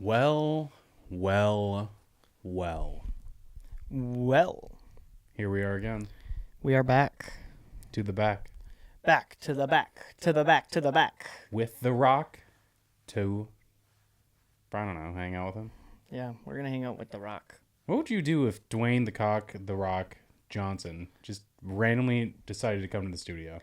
Well, well, well. Well, Here we are again. we are back. To the back. Back to the back, to the back, to the back. With The Rock. To, I don't know, hang out with him. Yeah, we're going to hang out with The Rock. What would you do if Dwayne The Rock Johnson just randomly decided to come to the studio?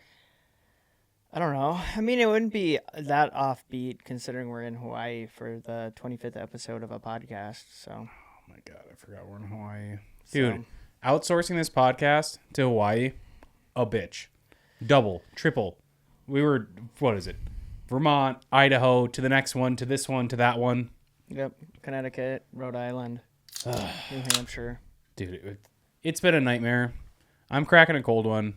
I don't know. I mean, it wouldn't be that offbeat considering we're in Hawaii for the 25th episode of a podcast. So, Oh my God, I forgot we're in Hawaii. so- Dude, outsourcing this podcast to Hawaii, a bitch. Double, triple. We were, what is it? Vermont, Idaho, to the next one, to this one, to that one. Yep, Connecticut, Rhode Island, New Hampshire. Dude, it's been a nightmare. I'm cracking a cold one.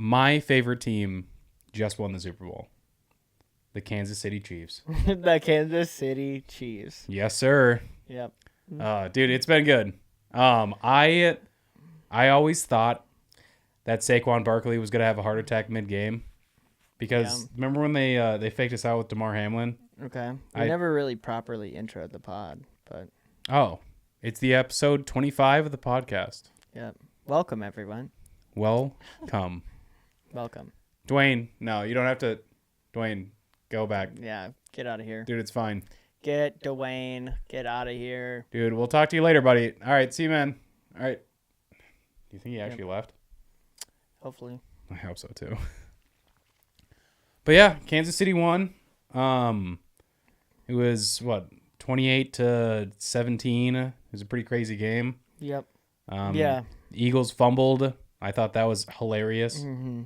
My favorite team just won the Super Bowl. The Kansas City Chiefs. The Kansas City Chiefs. Yes, sir. Yep. Dude, it's been good. I always thought that Saquon Barkley was gonna have a heart attack mid-game because remember when they faked us out with DeMar Hamlin? Okay. We never really properly introed the pod, but Oh, it's the episode 25 of the podcast. yep. Welcome, everyone. Welcome. Welcome. Dwayne, no, you don't have to. Dwayne, go back. Yeah, get out of here. Dude, it's fine. Get Dwayne. Get out of here. Dude, we'll talk to you later, buddy. All right, see you, man. All right. Do you think he actually left? Hopefully. I hope so, too. But yeah, Kansas City won. It was, 28-17. It was a pretty crazy game. Yep. The Eagles fumbled. I thought that was hilarious. Mm-hmm.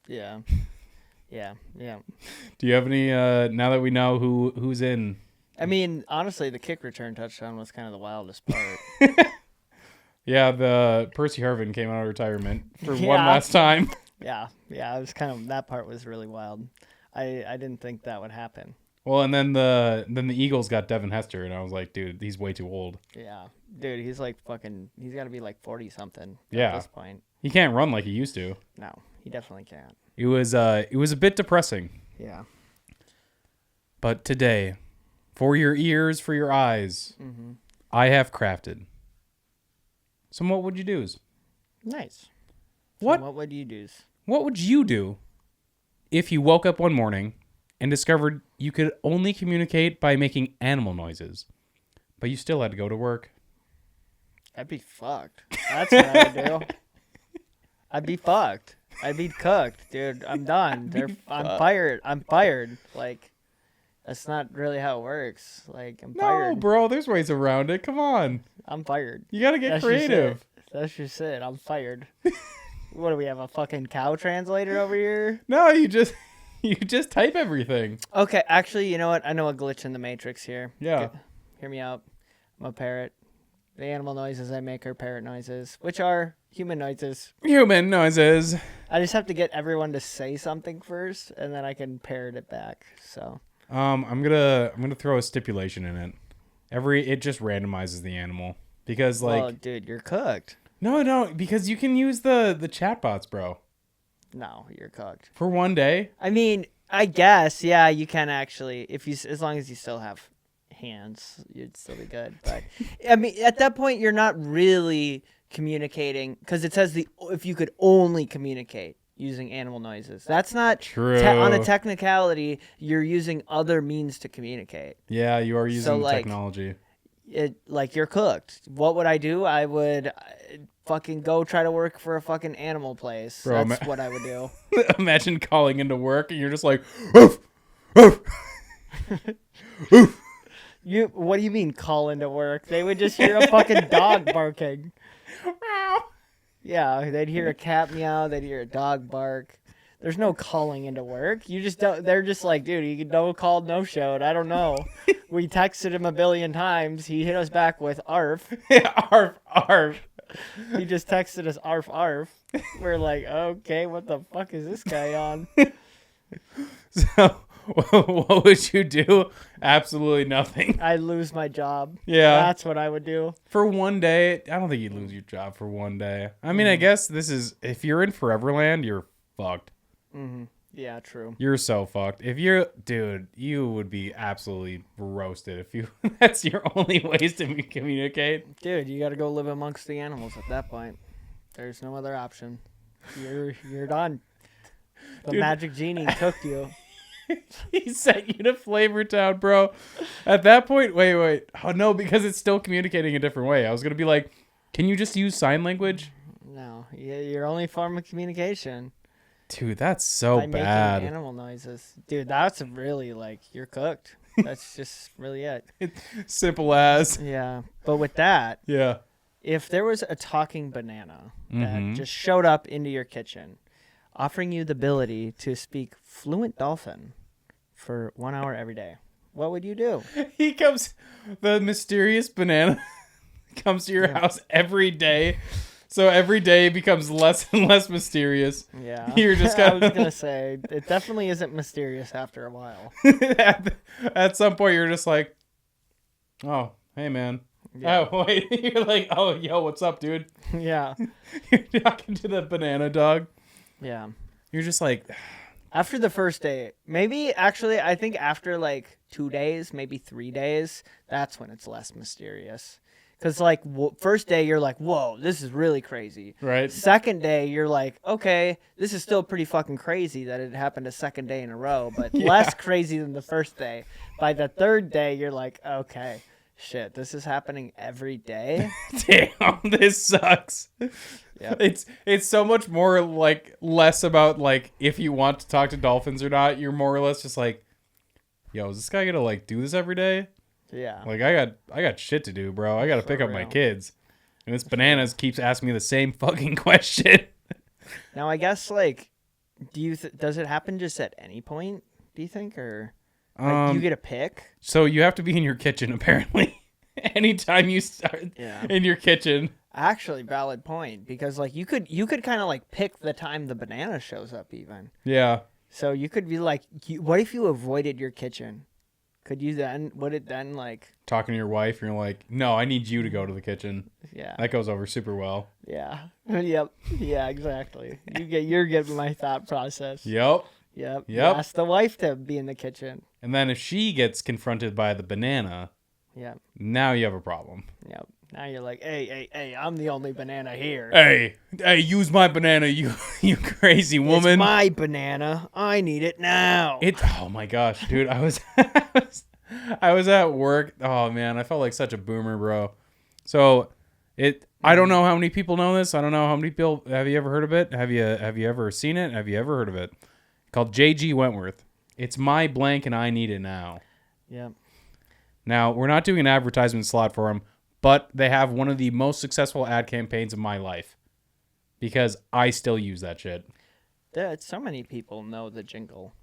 Yeah. Yeah. Do you have any, now that we know who's in? I mean, honestly, the kick return touchdown was kind of the wildest part. Yeah, the Percy Harvin came out of retirement for one Yeah. last time. Yeah. It was kind of, that part was really wild. I didn't think that would happen. Well, and then the Eagles got Devin Hester, and I was like, dude, he's way too old. Yeah. Dude, he's like he's got to be like 40 something Yeah. at this point. He can't run like he used to. No, he definitely can't. It was a bit depressing. Yeah. But today, for your ears, for your eyes, Mm-hmm. I have crafted some what would you do's. Nice. So What what would you do? what would you do if you woke up one morning and discovered you could only communicate by making animal noises, but you still had to go to work? I'd be fucked. That's what I would do. I'd be fucked. I'd be cooked, dude. I'm done. I'm fired. I'm fired. Like, that's not really how it works. Like, I'm No, fired. bro, there's ways around it. Come on. I'm fired. You got to get That's creative. Just it. That's just it. I'm fired. What do we have, a fucking cow translator over here? No, you just type everything. Okay, actually, you know what? I know a glitch in the matrix here. Yeah. Hear me out. I'm a parrot. The animal noises I make are parrot noises, which are human noises. Human noises. I just have to get everyone to say something first, and then I can parrot it back. So I'm gonna throw a stipulation in it. It just randomizes the animal because well, dude, you're cooked. no, because you can use the chatbots, bro, No, you're cooked. for one day. I mean, I guess, yeah, you can actually, as long as you still have hands, you'd still be good. But I mean, at that point, you're not really communicating because it says if you could only communicate using animal noises. That's not True. on a technicality. You're using other means to communicate. Yeah, you are using the like, technology. You're cooked. What would I do? I would fucking go try to work for a fucking animal place. Bro, That's what I would do. Imagine calling into work and you're just like, oof, oof, oof. What do you mean call into work? They would just hear a fucking dog barking. Yeah, they'd hear a cat meow, they'd hear a dog bark. There's no calling into work. You just don't, they're just like, dude, he no called, no showed. I don't know. We texted him 1 billion times. He hit us back with ARF. Arf, arf. He just texted us ARF ARF. We're like, okay, what the fuck is this guy on? So, what would you do? Absolutely nothing. I'd lose my job. Yeah. That's what I would do. For one day, I don't think you'd lose your job for one day. I mean, I guess this is, if you're in Foreverland, you're fucked. Mm-hmm. Yeah, true. You're so fucked. If you're, dude, you would be absolutely roasted if you. That's your only ways to communicate. Dude, you got to go live amongst the animals at that point. There's no other option. You're done. The Dude. magic genie took you. He sent you to Flavor Town, bro. At that point, wait. Oh no, because it's still communicating a different way. I was gonna be like, can you just use sign language? No, your only form of communication. Dude, that's so by bad. making animal noises. Dude, that's really like you're cooked. That's just really it. Simple as. Yeah. But with that, Yeah. if there was a talking banana that Mhm. just showed up into your kitchen, offering you the ability to speak fluent dolphin for 1 hour every day, what would you do? The mysterious banana comes to your house every day. So every day becomes less and less mysterious. Yeah. You're just I kind was of. going to say, it definitely isn't mysterious after a while. At some point, you're just like, oh, hey, man. Yeah. Oh, wait. You're like, oh, yo, what's up, dude? Yeah. You're talking to the banana dog. Yeah. You're just like, After the first day, maybe actually, I think after like 2 days, maybe 3 days, that's when it's less mysterious. Because like first day, you're like, whoa, this is really crazy. right? Second day, you're like, okay, this is still pretty fucking crazy that it happened a second day in a row, but less crazy than the first day. By the third day, you're like, okay, shit, this is happening every day. Damn, this sucks. Yep. It's so much more like less about like if you want to talk to dolphins or not. You're more or less just like, yo, is this guy gonna like do this every day? Yeah. Like I got shit to do, bro. I gotta pick up my real. kids, and this bananas keeps asking me the same fucking question. Now, I guess, like, does it happen just at any point, do you think? Or like, do you get a pick? So you have to be in your kitchen apparently. Anytime you start Yeah. in your kitchen. Actually, valid point, because like you could kind of like pick the time the banana shows up even. Yeah. So you could be like, what if you avoided your kitchen? Would it then like, Talking to your wife, you're like, no, I need you to go to the kitchen. yeah, That goes over super well. yeah, yep, yeah, exactly. You're getting my thought process. Yep. Yep. Yep. Ask the wife to be in the kitchen. And then if she gets confronted by the banana, Yep. now you have a problem. Yep. Now you're like, hey, I'm the only banana here. Hey, use my banana, you crazy woman. It's my banana. I need it now. Oh my gosh, dude. I was I was at work. Oh man, I felt like such a boomer, bro. So I don't know how many people know this. I don't know how many people have you ever heard of it? Have you ever seen it? Have you ever heard of it? Called JG Wentworth. It's my blank and I need it now. Yep. Now, we're not doing an advertisement slot for them, but they have one of the most successful ad campaigns of my life because I still use that shit. So many people know the jingle.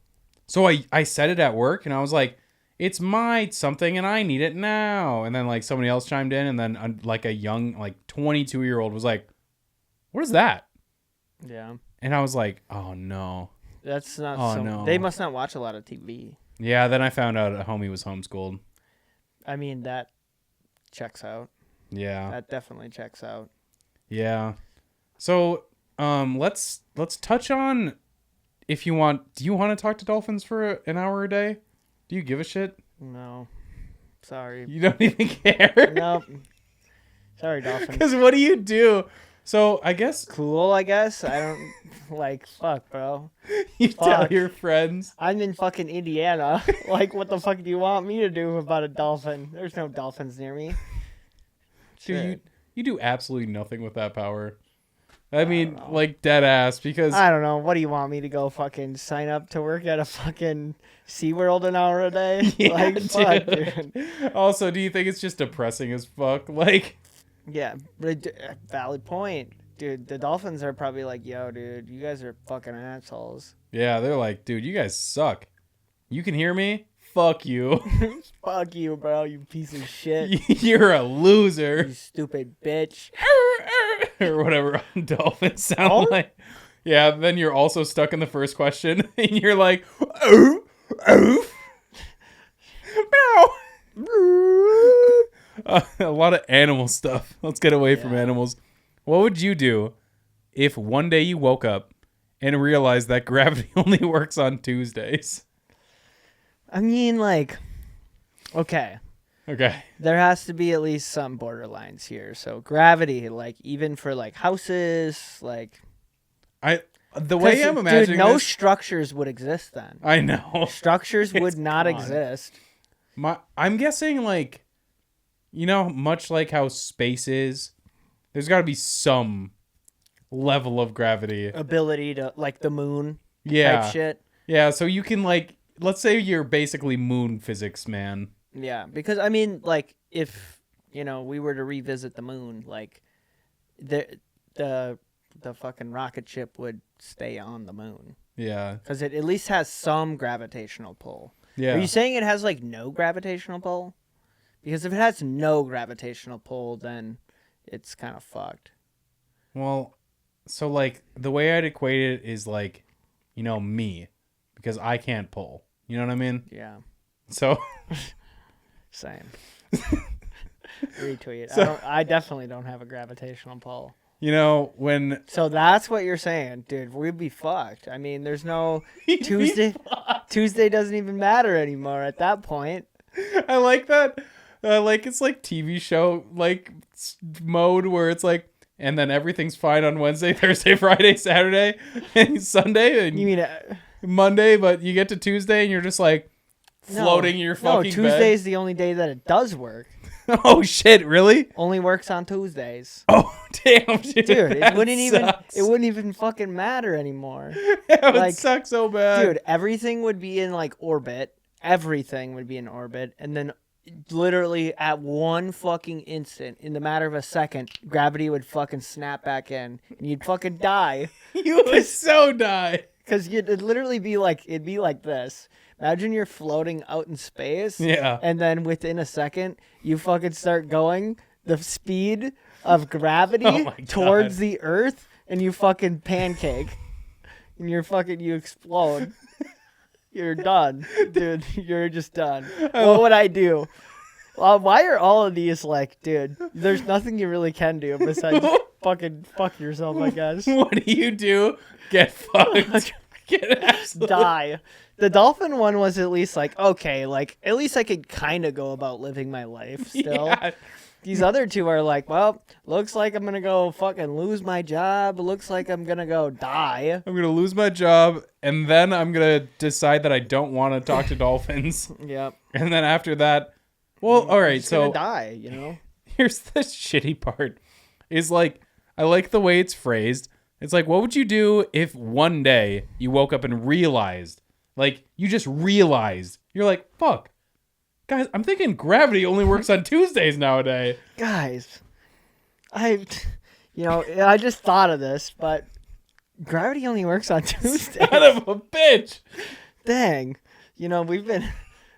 So I said it at work and I was like, it's my something and I need it now. And then like somebody else chimed in and then like a young, like 22-year-old was like, what is that? Yeah. And I was like, oh no. That's not Oh, no. They must not watch a lot of TV. Yeah, then I found out a homie was homeschooled. I mean, that checks out. Yeah. That definitely checks out. Yeah. So, let's touch on if you want. Do you want to talk to dolphins for an hour a day? Do you give a shit? No. Sorry. You don't even care. Nope. Sorry, dolphin. Because what do you do? So I guess Cool, I guess. I don't like fuck, bro. you tell Fuck. your friends. I'm in fucking Indiana. Like, what the fuck do you want me to do about a dolphin? There's no dolphins near me. Dude, Shit. you do absolutely nothing with that power. I mean, like dead ass. Because I don't know. What do you want me to go fucking sign up to work at a fucking SeaWorld an hour a day? Yeah, like, fuck, dude. dude. Also, do you think it's just depressing as fuck? Like, Yeah, but valid point. Dude, the dolphins are probably like, yo, dude, you guys are fucking assholes. yeah, they're like, dude, you guys suck. You can hear me? Fuck you. Fuck you, bro, you piece of shit. You're a loser. You stupid bitch. Or whatever dolphins sound like. Yeah, then you're also stuck in the first question, and you're like, oof, oof, meow. A lot of animal stuff. Let's get away from animals. What would you do if one day you woke up and realize that gravity only works on Tuesdays? I mean, like, okay. Okay. There has to be at least some borderlines here. So gravity, like, even for, like, houses, like... The way I'm imagining no this, structures would exist then. I know. Structures would not gone. exist. I'm guessing, like, you know, much like how space is, there's got to be some level of gravity. Ability to, like, the moon Yeah. type shit. Yeah, so you can, like, let's say you're basically moon physics, man. Yeah, because, I mean, like, if, you know, we were to revisit the moon, like, the fucking rocket ship would stay on the moon. Yeah. Because it at least has some gravitational pull. Yeah. Are you saying it has, like, no gravitational pull? Because if it has no gravitational pull, then it's kind of fucked. Well, so, like, the way I'd equate it is, like, you know, me. Because I can't pull. You know what I mean? Yeah. So... Same. Retweet. So- I definitely don't have a gravitational pull. You know, when... So that's what you're saying, dude. We'd be fucked. I mean, there's no Tuesday. Tuesday doesn't even matter anymore at that point. I like that. Like, it's like TV show, like, mode where it's like, and then everything's fine on Wednesday, Thursday, Friday, Saturday, and Sunday, and You mean Monday, but you get to Tuesday and you're just like floating in your fucking No, Tuesday's the only day that it does work. bed. Oh shit, really? Only works on Tuesdays. Oh damn, dude. Dude, that it wouldn't even fucking matter anymore. It would like, suck so bad. Dude, everything would be in, like, orbit. Everything would be in orbit, and then literally at one fucking instant, in the matter of a second, gravity would fucking snap back in, and you'd fucking die. You would so die. Because it'd literally be like, it'd be like this. Imagine you're floating out in space, Yeah. and then within a second, you fucking start going the speed of gravity Oh my towards God. the Earth, and you fucking pancake, and you explode. You're done, dude. You're just done. What would I do? Well, why are all of these like, dude? There's nothing you really can do besides fucking fuck yourself, I guess. What do you do? Get fucked. Get absolutely Die. The dolphin one was at least like, okay, like at least I could kind of go about living my life still. Yeah. These other two are like, well, looks like I'm gonna go fucking lose my job. Looks like I'm gonna go die. I'm gonna lose my job, and then I'm gonna decide that I don't want to talk to dolphins, Yep. and then after that, well, all right. Just So gonna die, you know. here's the shitty part: is like I like the way it's phrased. It's like, what would you do if one day you woke up and realized, like, you just realized, you're like, fuck, guys, I'm thinking gravity only works on Tuesdays nowadays. Guys, I just thought of this, but gravity only works on Tuesdays. Son of a bitch. Dang. You know, we've been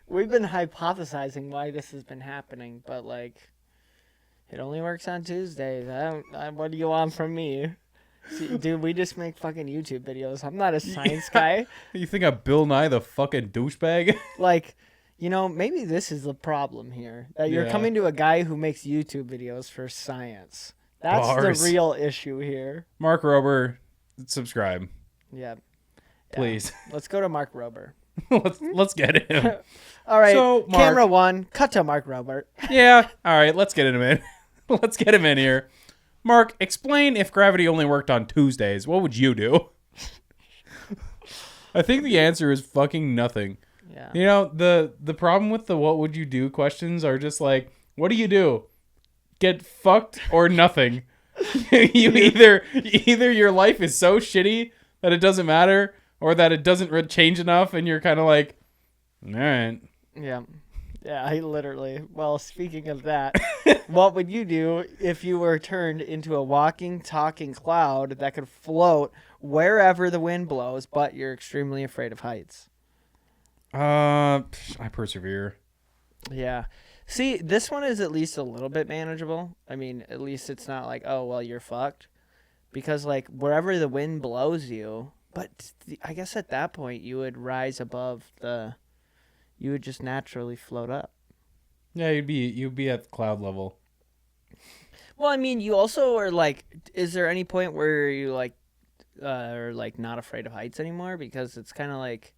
hypothesizing why this has been happening, but like it only works on Tuesdays. What do you want from me? See, dude, we just make fucking YouTube videos. I'm not a science guy. You think I'm Bill Nye the fucking douchebag? Like, you know, maybe this is the problem here. That you're Yeah. coming to a guy who makes YouTube videos for science. That's Bars. the real issue here. Mark Rober, subscribe, Yeah. please. Let's go to Mark Rober. let's get him. All right, So, Mark- camera one, cut to Mark Robert. Yeah. All right. Let's get him in. Let's get him in here. Mark, explain if gravity only worked on Tuesdays. What would you do? I think the answer is fucking nothing. Yeah. You know, the problem with the what would you do questions are just like, what do you do? Get fucked or nothing. you either your life is so shitty that it doesn't matter, or that it doesn't change enough, and you're kind of like, all right. Yeah. Yeah, I literally. Well, speaking of that, what would you do if you were turned into a walking, talking cloud that could float wherever the wind blows, but you're extremely afraid of heights? I persevere. Yeah. See, this one is at least a little bit manageable. I mean, at least it's not like, oh, well, you're fucked. Because, like, wherever the wind blows you, but I guess at that point you would rise above you would just naturally float up. Yeah, you'd be at cloud level. Well, I mean, you also are like, is there any point where you like are like not afraid of heights anymore because it's kind of like,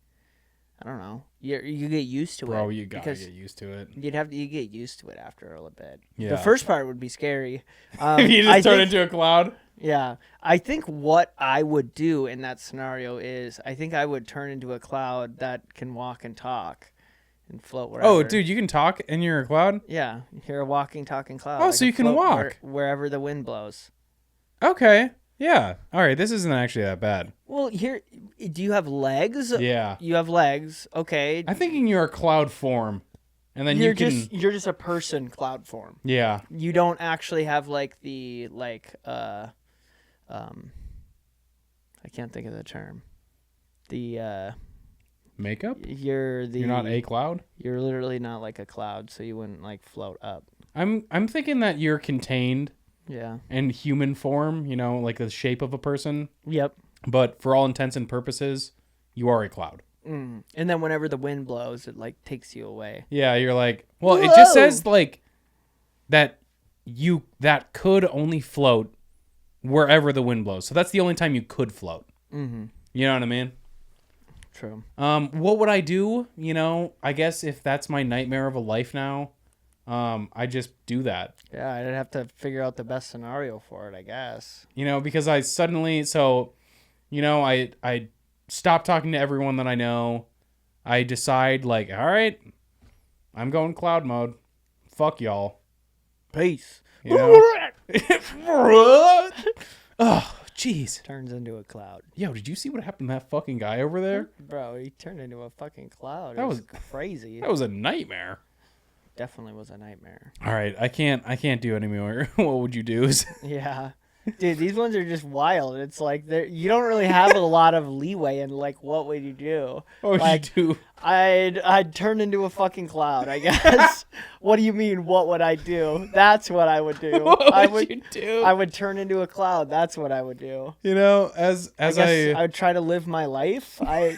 I don't know, you get used to it. Bro, you gotta because get used to it. you get used to it after a little bit. Yeah. The first part would be scary. If you just turn into a cloud. Yeah, I think what I would do in that scenario is I think I would turn into a cloud that can walk and talk and float wherever. Oh, dude, you can talk and you're a cloud? Yeah, you're a walking, talking cloud. Oh, I so you can float walk. wherever the wind blows. Okay. Yeah. All right, this isn't actually that bad. Well, here, do you have legs? Yeah. You have legs. Okay. I'm thinking you're a cloud form. And then you're you can you're just a person cloud form. Yeah. You don't actually have like the I can't think of the term. The Makeup? You're not a cloud? You're literally not like a cloud, so you wouldn't like float up. I'm thinking that you're contained Yeah. in human form, like the shape of a person. Yep. But for all intents and purposes, you are a cloud. And then whenever the wind blows, it like takes you away. Yeah, you're like, well, Whoa! it just says like that could only float wherever the wind blows. So that's the only time you could float. Mm-hmm. You know what I mean? True. What would I do? I guess if that's my nightmare of a life now, I just do that. Yeah, I'd have to figure out the best scenario for it, I guess. Because I suddenly, I stop talking to everyone that I know. I decide like, all right, I'm going cloud mode. Fuck y'all. Peace. Oh, jeez. Turns into a cloud. Yo, did you see what happened to that fucking guy over there? Bro, he turned into a fucking cloud. That was was crazy. That was a nightmare. Definitely was a nightmare. All right, I can't do any more. What would you do? Yeah. Dude, these ones are just wild. It's like you don't really have a lot of leeway in like what would you do? What would you do? I'd turn into a fucking cloud, I guess. What do you mean? What would I do? That's what I would do. What would you do? I would turn into a cloud. That's what I would do. As I would try to live my life. I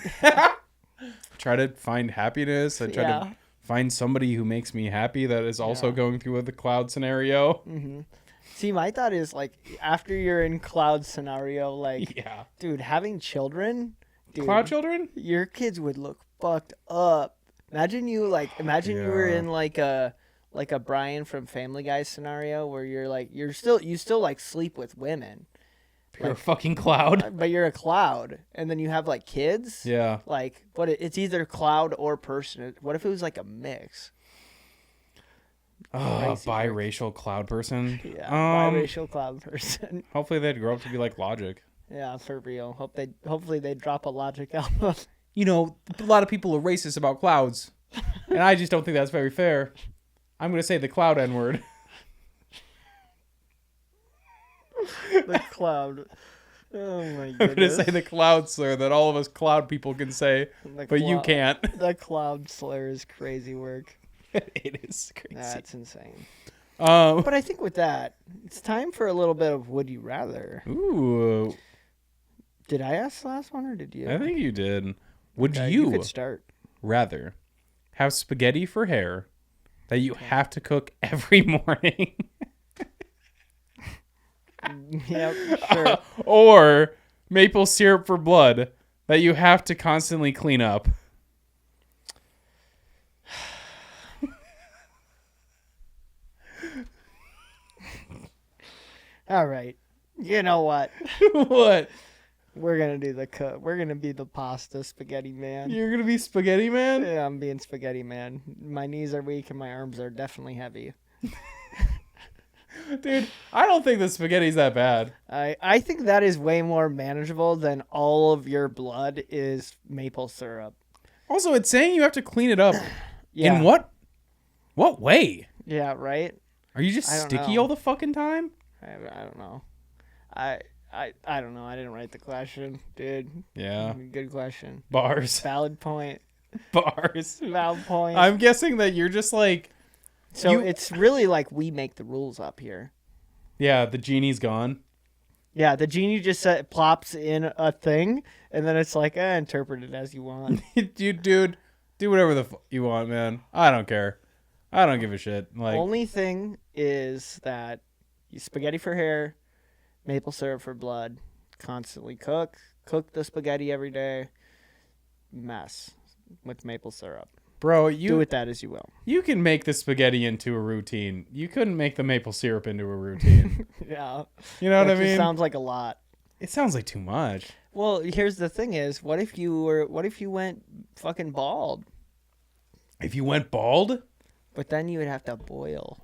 try to find happiness. I try to find somebody who makes me happy that is also going through the cloud scenario. Mm-hmm. See, my thought is like after you're in cloud scenario, like, dude, having children, cloud children, your kids would look fucked up. Imagine you were in like a Brian from Family Guy scenario where you're like you still like sleep with women. You're a fucking cloud, but you're a cloud, and then you have like kids. Yeah, like it's either cloud or person. What if it was like a mix? Biracial cloud person. Yeah, biracial cloud person. Hopefully they'd grow up to be like Logic. Yeah, for real. Hopefully they drop a Logic album. A lot of people are racist about clouds, and I just don't think that's very fair. I'm gonna say the cloud N-word. The cloud. Oh my goodness. I'm gonna say the cloud slur that all of us cloud people can say, but you can't. The cloud slur is crazy work. It is crazy. That's insane. But I think with that, it's time for a little bit of Would You Rather. Ooh. Did I ask the last one or did you? I think you did. Would you could start. rather have spaghetti for hair that you have to cook every morning? Yep, sure. Or maple syrup for blood that you have to constantly clean up? All right. You know what? What? We're gonna do we're gonna be the pasta spaghetti man. You're gonna be spaghetti man? Yeah, I'm being spaghetti man. My knees are weak and my arms are definitely heavy. Dude, I don't think the spaghetti's that bad. I think that is way more manageable than all of your blood is maple syrup. Also, it's saying you have to clean it up. In what way? Yeah, right? Are you just sticky all the fucking time? I don't know. I don't know. I didn't write the question, dude. Yeah. Good question. Bars. Valid point. Bars. Valid point. I'm guessing that you're just like... So it's really like we make the rules up here. Yeah, the genie's gone. Yeah, the genie just plops in a thing, and then it's like, interpret it as you want. Dude, do whatever you want, man. I don't care. I don't give a shit. Like, only thing is that spaghetti for hair, maple syrup for blood, constantly cook the spaghetti every day. Mess with maple syrup. Bro, Do with that as you will. You can make the spaghetti into a routine. You couldn't make the maple syrup into a routine. Yeah. You know what I It mean? just sounds like a lot. It sounds like too much. Well, here's the thing is, what if you went fucking bald? If you went bald? But then you would have to boil.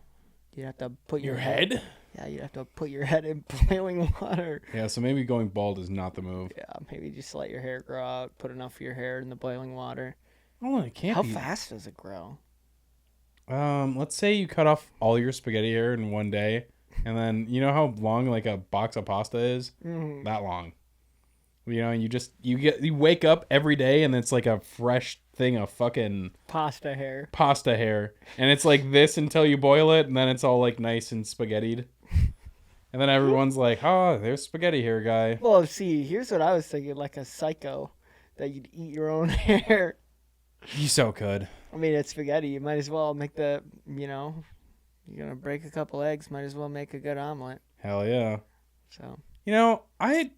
You'd have to put Your head? Yeah, you'd have to put your head in boiling water. Yeah, so maybe going bald is not the move. Yeah, maybe just let your hair grow out, put enough of your hair in the boiling water. Oh, it can't How be. fast does it grow? Let's say you cut off all your spaghetti hair in one day, and then you know how long like a box of pasta is? Mm-hmm. That long. You know, and you wake up every day and it's like a fresh thing of fucking Pasta hair. pasta hair, and it's like this until you boil it, and then it's all like nice and spaghettied. And then everyone's like, "Oh, there's spaghetti hair guy." Well, see, here's what I was thinking, like a psycho, that you'd eat your own hair. You so could. I mean, it's spaghetti. You might as well make you're going to break a couple eggs, might as well make a good omelet. Hell yeah. So, You know, I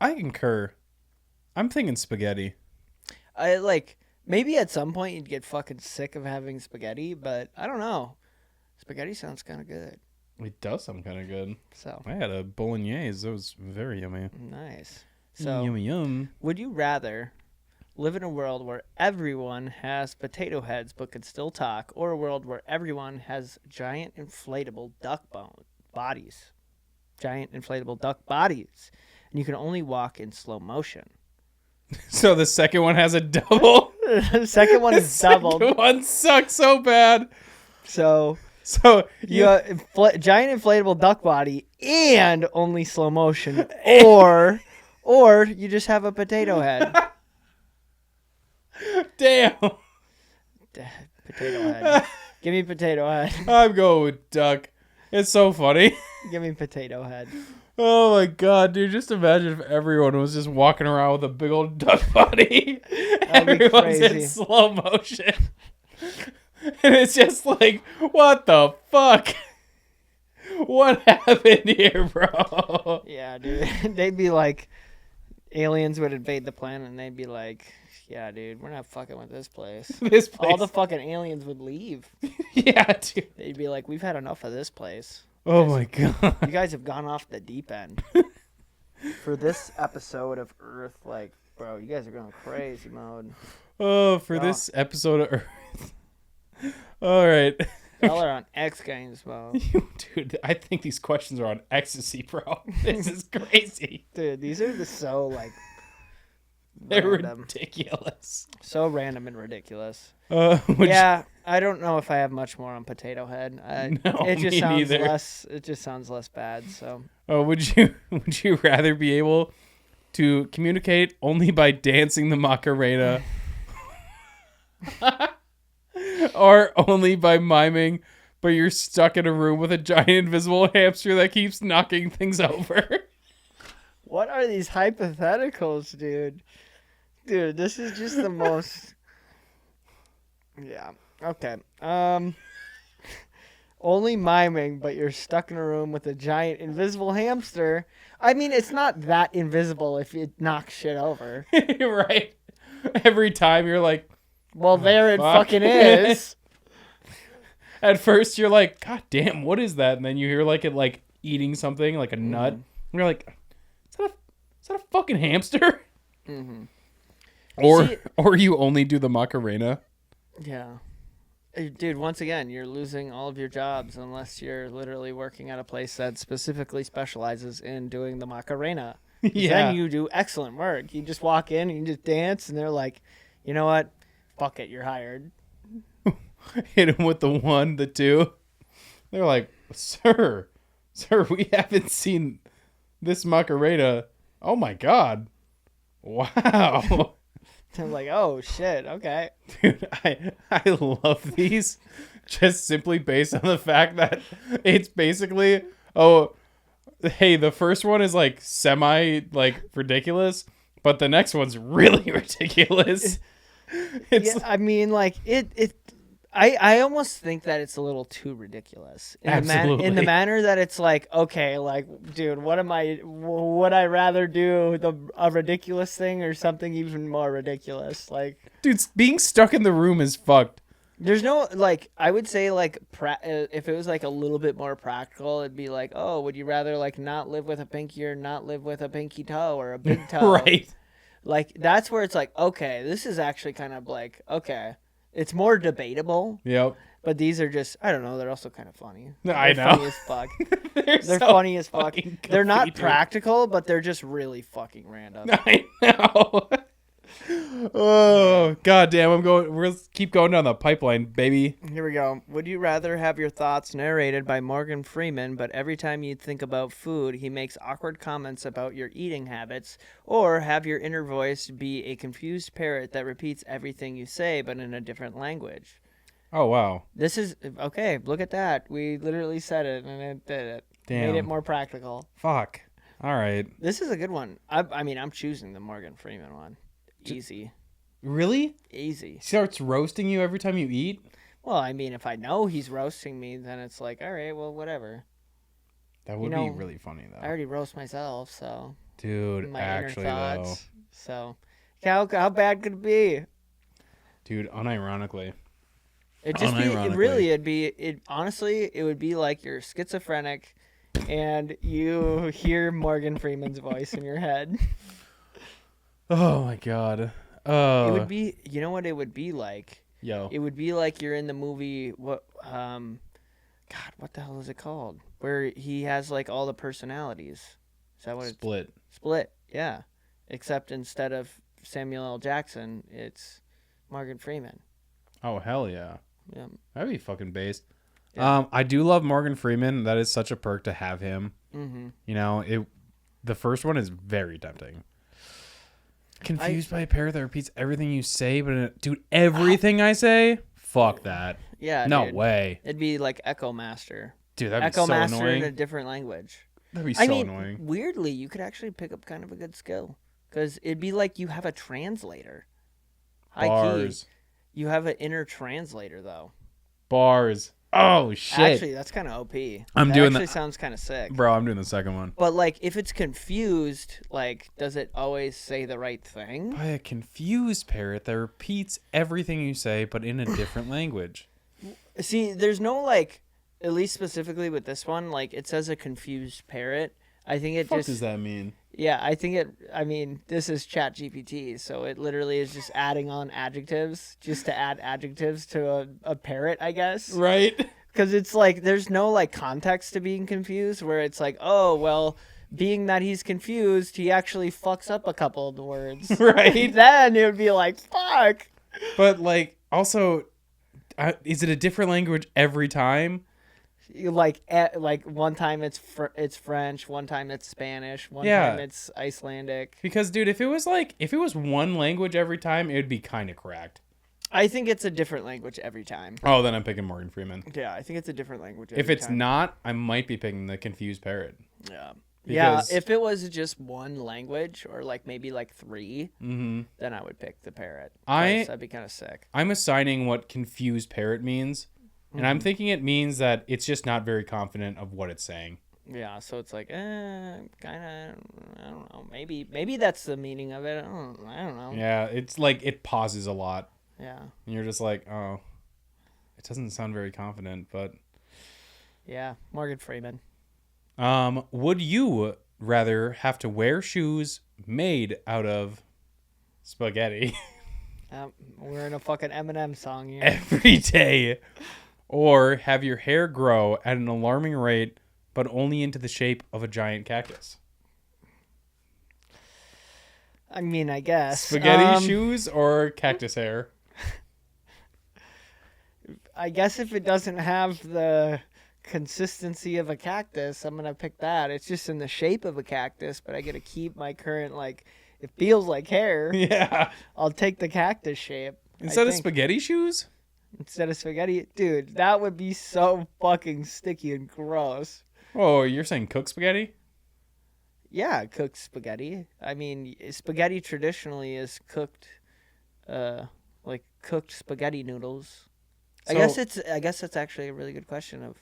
concur. I'm thinking spaghetti. maybe at some point you'd get fucking sick of having spaghetti, but I don't know. Spaghetti sounds kind of good. It does sound kind of good. So, I had a bolognese. It was very yummy. nice. So, Yummy yum. would you rather live in a world where everyone has potato heads but can still talk, or a world where everyone has giant inflatable duck bodies? Giant inflatable duck bodies. And you can only walk in slow motion. So the second one has a double. The second one is doubled. Second one sucks so bad. So So you have giant inflatable duck body and only slow motion, or you just have a potato head. damn. Potato head. Give me potato head. I'm going with duck. It's so funny. Give me potato head. Oh my god, dude! Just imagine if everyone was just walking around with a big old duck body. That'd be Everyone's in crazy. slow motion, and it's just like, what the fuck? What happened here, bro? Yeah, dude. They'd be like, aliens would invade the planet, and they'd be like, yeah, dude, we're not fucking with this place. This place. All the fucking aliens would leave. Yeah, dude. They'd be like, we've had enough of this place. Oh my god. You guys have gone off the deep end. For this episode of Earth, like, bro, you guys are going crazy mode. Oh, for Yeah. this episode of Earth. All right. Y'all are on X Games mode. Dude, I think these questions are on ecstasy, bro. This is crazy. Dude, these are just so, like, They're random. ridiculous. So random and ridiculous. Would Yeah, I don't know if I have much more on Potato Head. No, it just me sounds neither. less. It just sounds less bad. So would you rather be able to communicate only by dancing the Macarena, or only by miming, but you're stuck in a room with a giant invisible hamster that keeps knocking things over? what are these hypotheticals, dude? Dude, this is just the most. Yeah. Okay. Only miming, but you're stuck in a room with a giant invisible hamster. I mean, it's not that invisible if it knocks shit over. Right. Every time you're like, Well, there it fuck. fucking is. at first you're like, God damn, what is that? And then you hear like it like eating something like a nut. And you're like, is that a fucking hamster? Mm-hmm. Or See- or you only do the Macarena. Yeah. Dude, once again, you're losing all of your jobs unless you're literally working at a place that specifically specializes in doing the Macarena. 'Cause Yeah. Then you do excellent work. You just walk in and you just dance, and they're like, you know what? Fuck it, you're hired. Hit him with the 1, the 2. They're like, sir, we haven't seen this Macarena. Oh my God. Wow. They're like, oh, shit, okay. Dude, I love these just simply based on the fact that it's basically, oh, hey, the first one is like semi like ridiculous, but the next one's really ridiculous. It's Yeah, I mean, like, I almost think that it's a little too ridiculous in Absolutely. in the manner that it's like, okay, like, dude, would I rather do a ridiculous thing or something even more ridiculous? Like, Dude, being stuck in the room is fucked. there's no, like, I would say, like, if it was like a little bit more practical, it'd be like, oh, would you rather like not live with a pinky or not live with a pinky toe or a big toe? Right. Like, that's where it's like, okay, this is actually kind of like, okay, it's more debatable. Yep. But these are just, I don't know, they're also kind of funny. I They're know. funny as fuck. They're so funny as fuck. fucking They're not goofy, dude. practical, but they're just really fucking random. I know. Oh, goddamn. We'll keep going down the pipeline, baby. Here we go. Would you rather have your thoughts narrated by Morgan Freeman, but every time you think about food, he makes awkward comments about your eating habits, or have your inner voice be a confused parrot that repeats everything you say, but in a different language? Oh, wow. This is, okay, look at that. We literally said it, and it did it. Damn. Made it more practical. Fuck. All right. This is a good one. I mean, I'm choosing the Morgan Freeman one. Easy. Really? Easy. He starts roasting you every time you eat? Well, I mean, if I know he's roasting me, then it's like, all right, well, whatever. That would know, be really funny, though. I already roast myself, so. Dude, My actually, inner though. thoughts. So, how bad could it be? Dude, unironically. It'd just be, Unironically. Honestly, it would be like you're schizophrenic and you hear Morgan Freeman's voice in your head. Oh, my God. It would be, you know what it would be like? Yo. It would be like you're in the movie, God, what the hell is it called? Where he has like all the personalities. Is that what it's? Split. Split, yeah. Except instead of Samuel L. Jackson, it's Morgan Freeman. Oh, hell yeah. Yeah. That'd be fucking based. Yeah. I do love Morgan Freeman. That is such a perk to have him. Mm-hmm. You know, the first one is very tempting. Confused by a parrot that repeats everything you say, but dude, everything I say? Fuck that. Yeah. No dude. way. It'd be like Echo Master. Dude, that'd be Echo so Master annoying. in a different language. That'd be so annoying. Weirdly, you could actually pick up kind of a good skill. Because it'd be like you have a translator. High Bars. key. You have an inner translator, though. Bars. Oh, shit. Actually, that's kind of OP. I'm that doing actually that. sounds kind of sick. Bro, I'm doing the second one. But, like, if it's confused, like, does it always say the right thing? By a confused parrot that repeats everything you say, but in a different language. See, there's no, like, at least specifically with this one, like, it says a confused parrot. I think it What just... does that mean? Yeah, I mean, this is ChatGPT, so it literally is just adding on adjectives just to add adjectives to a parrot, I guess. Right? Because it's like, there's no, like, context to being confused, where it's like, oh, well, being that he's confused, he actually fucks up a couple of the words. Right? Then it would be like, fuck. But, like, also, is it a different language every time? Like one time it's French, one time it's Spanish, one Yeah. time it's Icelandic. Because, dude, if it was one language every time, it would be kind of cracked. I think it's a different language every time. Oh, then I'm picking Morgan Freeman. Yeah, I think it's a different language If it's not, I might be picking the confused parrot. Yeah. Because- Yeah, if it was just one language or like maybe like 3, Mm-hmm. then I would pick the parrot. I- 'Cause that'd be kind of sick. I'm assigning what confused parrot means, and I'm thinking it means that it's just not very confident of what it's saying. Yeah, so it's like, kind of, I don't know. Maybe that's the meaning of it. I don't know. Yeah, it's like it pauses a lot, Yeah. and you're just like, oh, it doesn't sound very confident. But Yeah, Morgan Freeman. would you rather have to wear shoes made out of spaghetti We're in a fucking Eminem song here. every day, or have your hair grow at an alarming rate, but only into the shape of a giant cactus? I mean, I guess. Spaghetti shoes or cactus hair? I guess if it doesn't have the consistency of a cactus, I'm gonna pick that. It's just in the shape of a cactus, but I get to keep my current, like, it feels like hair. Yeah. I'll take the cactus shape. Instead I of think. spaghetti shoes? Instead of spaghetti, dude, that would be so fucking sticky and gross. Oh, you're saying cook spaghetti? Yeah, cooked spaghetti. I mean, spaghetti traditionally is cooked, like cooked spaghetti noodles. I guess it's actually a really good question of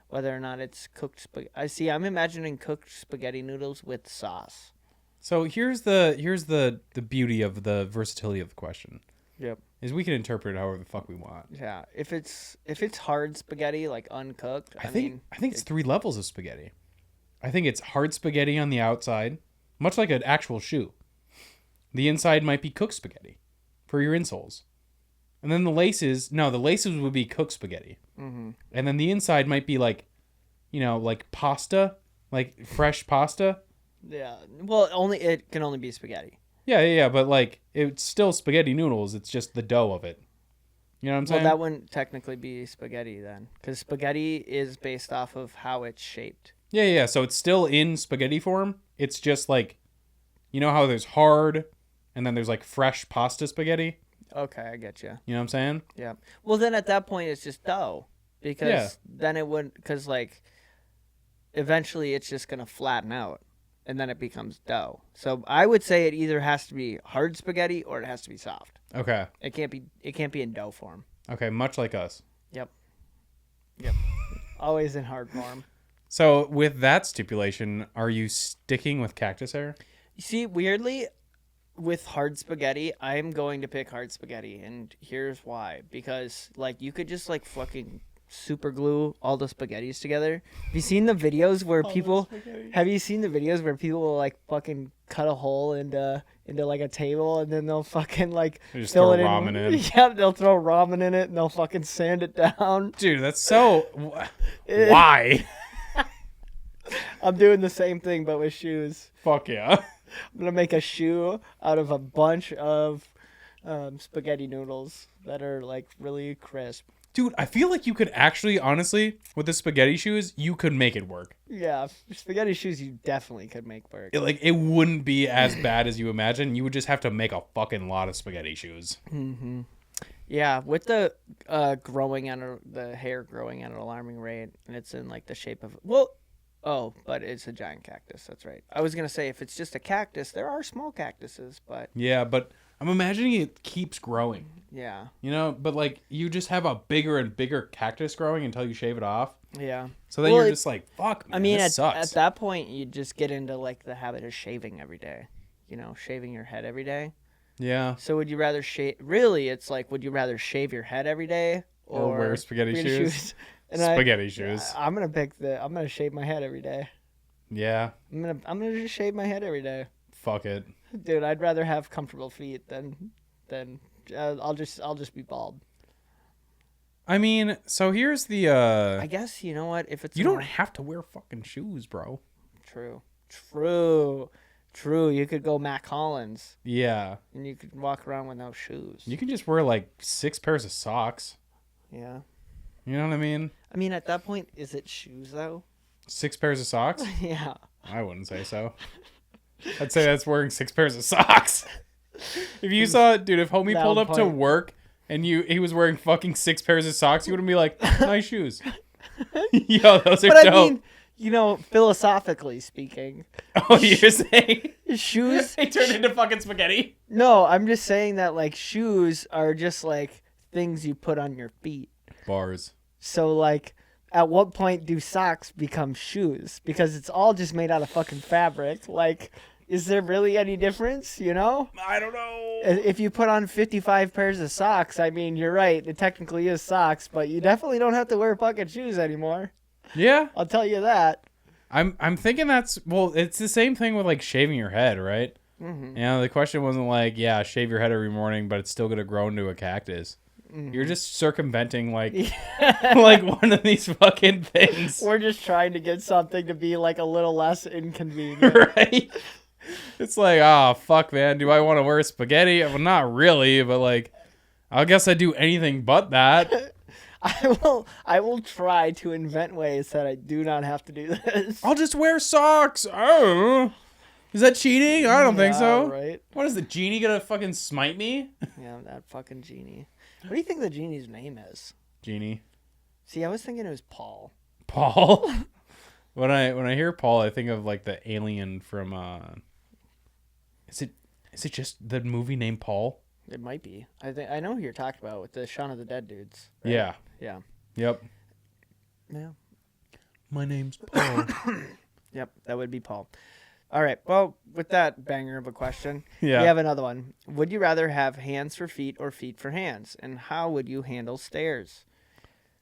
whether or not it's cooked spaghetti. I'm imagining cooked spaghetti noodles with sauce. So here's the beauty of the versatility of the question. Yep. Is we can interpret it however the fuck we want. Yeah. If it's hard spaghetti, like uncooked, I think it's 3 levels of spaghetti. I think it's hard spaghetti on the outside, much like an actual shoe. The inside might be cooked spaghetti for your insoles. And then the laces would be cooked spaghetti. Mm-hmm. And then the inside might be like, like pasta, like fresh pasta. Yeah. Well, it can only be spaghetti. Yeah, but like it's still spaghetti noodles. It's just the dough of it. You know what I'm saying? Well, that wouldn't technically be spaghetti then, because spaghetti is based off of how it's shaped. Yeah. So it's still in spaghetti form. It's just like, you know how there's hard, and then there's like fresh pasta spaghetti. Okay, I get you. You know what I'm saying? Yeah. Well, then at that point it's just dough, because then it wouldn't, because like eventually it's just gonna flatten out, and then it becomes dough. So I would say it either has to be hard spaghetti or it has to be soft. Okay. It can't be in dough form. Okay, much like us. Yep. Always in hard form. So with that stipulation, are you sticking with cactus hair? You see, weirdly, with hard spaghetti, I'm going to pick hard spaghetti, and here's why. Because like you could just like fucking super glue all the spaghettis together. Have you seen the videos where people will like fucking cut a hole into like a table, and then they'll fucking like They just fill throw it ramen in. Yeah, they'll throw ramen in it and they'll fucking sand it down. Dude, that's so... Why? I'm doing the same thing but with shoes. Fuck yeah. I'm gonna make a shoe out of a bunch of spaghetti noodles that are like really crisp. Dude, I feel like you could actually, honestly, with the spaghetti shoes, you could make it work. Yeah, spaghetti shoes you definitely could make work. It wouldn't be as bad as you imagine. You would just have to make a fucking lot of spaghetti shoes. Mm-hmm. Yeah, with the hair growing at an alarming rate, and it's in like the shape of but it's a giant cactus. That's right. I was gonna say if it's just a cactus, there are small cactuses, but yeah, but I'm imagining it keeps growing. Yeah. But like you just have a bigger and bigger cactus growing until you shave it off. Yeah. So then you're just like, fuck, man, this sucks. At that point, you just get into like the habit of shaving every day. Shaving your head every day. Yeah. So would you rather shave? Really, it's like, would you rather shave your head every day or wear spaghetti shoes? And spaghetti shoes. I'm gonna shave my head every day. Yeah. I'm gonna just shave my head every day. Fuck it. Dude, I'd rather have comfortable feet than I'll just be bald. I mean, so here's the I guess you know what, if it's you don't have to wear fucking shoes, bro. True. You could go Mac Hollins. Yeah. And you could walk around with no shoes. You can just wear like 6 pairs of socks. Yeah. You know what I mean? I mean, at that point, is it shoes though? 6 pairs of socks? Yeah. I wouldn't say so. I'd say that's wearing 6 pairs of socks. If you saw, dude, if homie pulled up to work and he was wearing fucking 6 pairs of socks, you wouldn't be like, nice shoes. Yo, those are dope. I mean, philosophically speaking. Oh, you're saying shoes? They turned into fucking spaghetti? No, I'm just saying that like shoes are just like things you put on your feet. Bars. So like, at what point do socks become shoes? Because it's all just made out of fucking fabric. Like, is there really any difference, I don't know. If you put on 55 pairs of socks, I mean, you're right. It technically is socks, but you definitely don't have to wear fucking shoes anymore. Yeah. I'll tell you that. I'm thinking it's the same thing with like shaving your head, right? Mm-hmm. The question wasn't like, yeah, shave your head every morning, but it's still going to grow into a cactus. Mm-hmm. You're just circumventing like like one of these fucking things. We're just trying to get something to be like a little less inconvenient. Right? It's like, oh, fuck, man. Do I want to wear spaghetti? Well, not really, but like, I guess I'd do anything but that. I will try to invent ways that I do not have to do this. I'll just wear socks. Oh. Is that cheating? I don't think so. Right? What is the genie gonna fucking smite me? Yeah, that fucking genie. What do you think the genie's name is? Genie. See, I was thinking it was Paul. Paul? When I hear Paul, I think of like the alien from Is it just the movie named Paul? It might be. I know who you're talking about with the Shaun of the Dead dudes. Right? Yeah. Yeah. Yep. Yeah. My name's Paul. Yep, that would be Paul. All right. Well, with that banger of a question, Yeah. we have another one. Would you rather have hands for feet or feet for hands? And how would you handle stairs?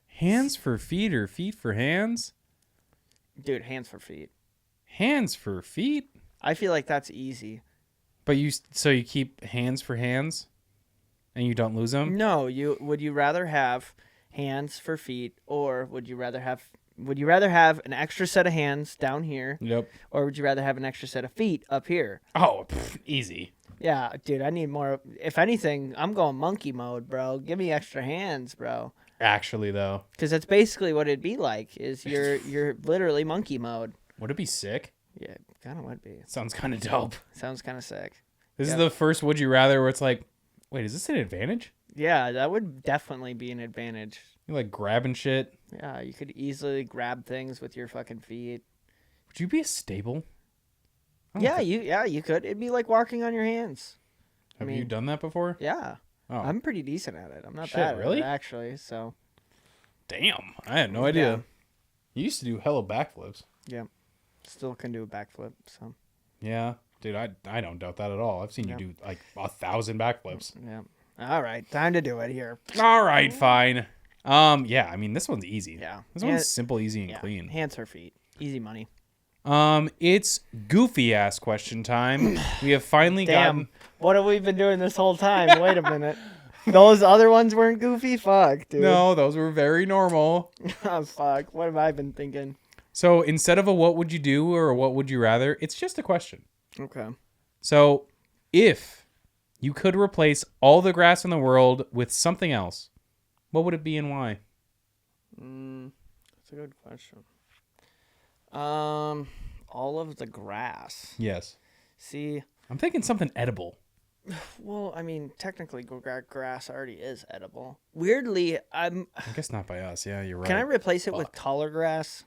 Hands for feet or feet for hands? Dude, hands for feet. Hands for feet? I feel like that's easy. But you keep hands for hands and you don't lose them? No, would you rather have hands for feet or would you rather have an extra set of hands down here Yep. or would you rather have an extra set of feet up here? Oh, easy. Yeah, dude, I need more. If anything, I'm going monkey mode, bro. Give me extra hands, bro. Actually, though. Because that's basically what it'd be like. Is you're literally monkey mode. Would it be sick? Yeah, kind of would be. Sounds kind of dope. Sounds kind of sick. This Yep. is the first would you rather where it's like, wait, is this an advantage? Yeah, that would definitely be an advantage. You like grabbing shit? Yeah, you could easily grab things with your fucking feet. Would you be a stable? I don't Yeah, think- you could. It'd be like walking on your hands. Have I you mean, done that before? Yeah, Oh, I'm pretty decent at it. I'm not Shit, bad really? at it, actually. So damn. I had no idea. Yeah. You used to do hella backflips. yeah, still can do a backflip. So Yeah. Dude, I don't doubt that at all. I've seen Yeah. you do like 1,000 backflips. yeah. All right, time to do it here. All right, fine. Yeah, I mean, this one's easy. Yeah. This Yeah. one's simple, easy, and Yeah, clean. hands or feet, easy money. It's goofy ass question time. We have finally Damn, gotten. what have we been doing this whole time? Wait a minute. Those other ones weren't goofy? Fuck, dude. No, those were very normal. Oh, fuck. What have I been thinking? So instead of a what would you do or a what would you rather, it's just a question. Okay. So if you could replace all the grass in the world with something else, what would it be and why? That's a good question. All of the grass. Yes. See, I'm thinking something edible. well, I mean, technically, grass already is edible. Weirdly, I guess not by us. Yeah, you're right. Can I replace it with Fuck. taller grass?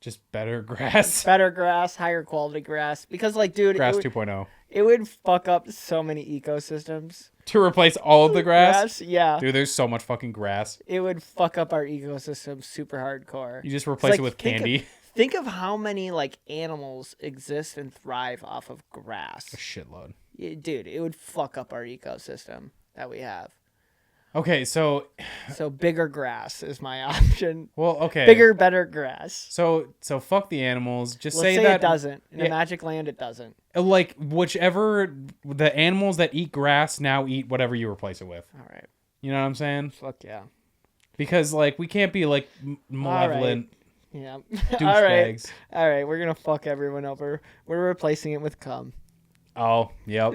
Just better grass. Better grass, higher quality grass. Because, like, dude, Grass it would, 2.0. it would fuck up so many ecosystems. To replace all of the grass? Yeah. Dude, there's so much fucking grass. It would fuck up our ecosystem super hardcore. You just replace like, it with think of- candy. Think of how many like animals exist and thrive off of grass. A shitload. Dude, it would fuck up our ecosystem that we have. Okay, so So bigger grass is my option. well, okay. Bigger, better grass. So fuck the animals. Just Let's say say that it doesn't. In yeah. a magic land, it doesn't. like whichever the animals that eat grass now eat whatever you replace it with. All right. You know what I'm saying? Fuck yeah. Because like we can't be like malevolent Yeah. All right. douchebags. All right. We're gonna fuck everyone over. We're replacing it with cum. Oh, yep.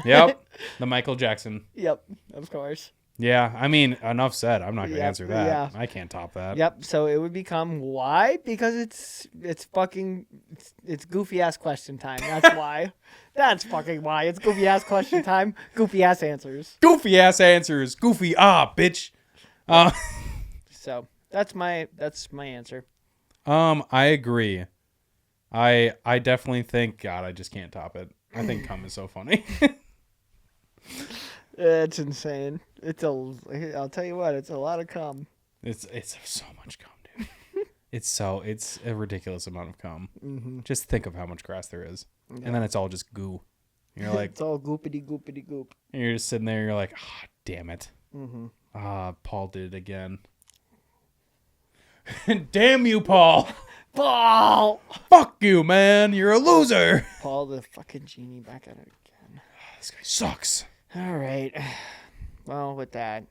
Yep. The Michael Jackson. Yep. Of course. Yeah, I mean, enough said. I'm not going to Yep, answer that. yeah. I can't top that. Yep. So it would become why? Because it's fucking it's goofy ass question time. That's why. That's fucking why. It's goofy ass question time. Goofy ass answers. Goofy ass answers. Goofy bitch. So that's my answer. I agree. I definitely think God, I just can't top it. I think cum is so funny. It's insane. I'll tell you what. It's a lot of cum. It's so much cum, dude. It's a ridiculous amount of cum. Mm-hmm. Just think of how much grass there is, and then it's all just goo. You're like, It's all goopity goopity goop. and you're just sitting there. You're like, damn it. Mm-hmm. Paul did it again. Damn you, Paul. Paul. Fuck you, man. You're a loser. Paul the fucking genie back at it again. This guy sucks. All right. Well, with that,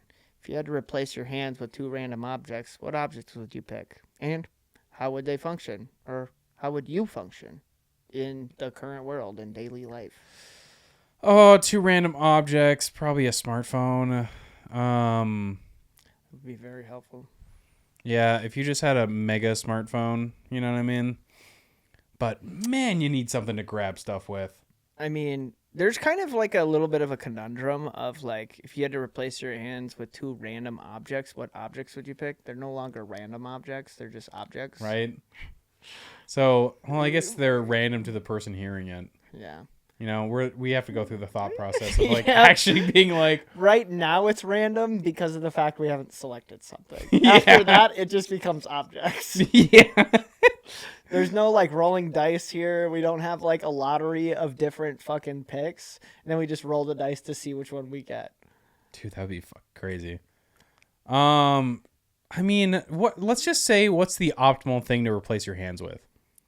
if you had to replace your hands with two random objects, what objects would you pick? And how would they function? Or how would you function in the current world in daily life? Oh, two random objects. Probably a smartphone. Would be very helpful. Yeah, if you just had a mega smartphone, you know what I mean? But, man, you need something to grab stuff with. I mean, there's kind of like a little bit of a conundrum of like, if you had to replace your hands with two random objects, what objects would you pick? They're no longer random objects. They're just objects. Right? So, well, I guess they're random to the person hearing it. Yeah. You know, we have to go through the thought process of like Yeah. actually being like, Right now it's random because of the fact we haven't selected something. Yeah. After that, it just becomes objects. yeah. There's no like rolling dice here. We don't have like a lottery of different fucking picks. And then we just roll the dice to see which one we get. Dude, that'd be crazy. I mean, let's just say what's the optimal thing to replace your hands with?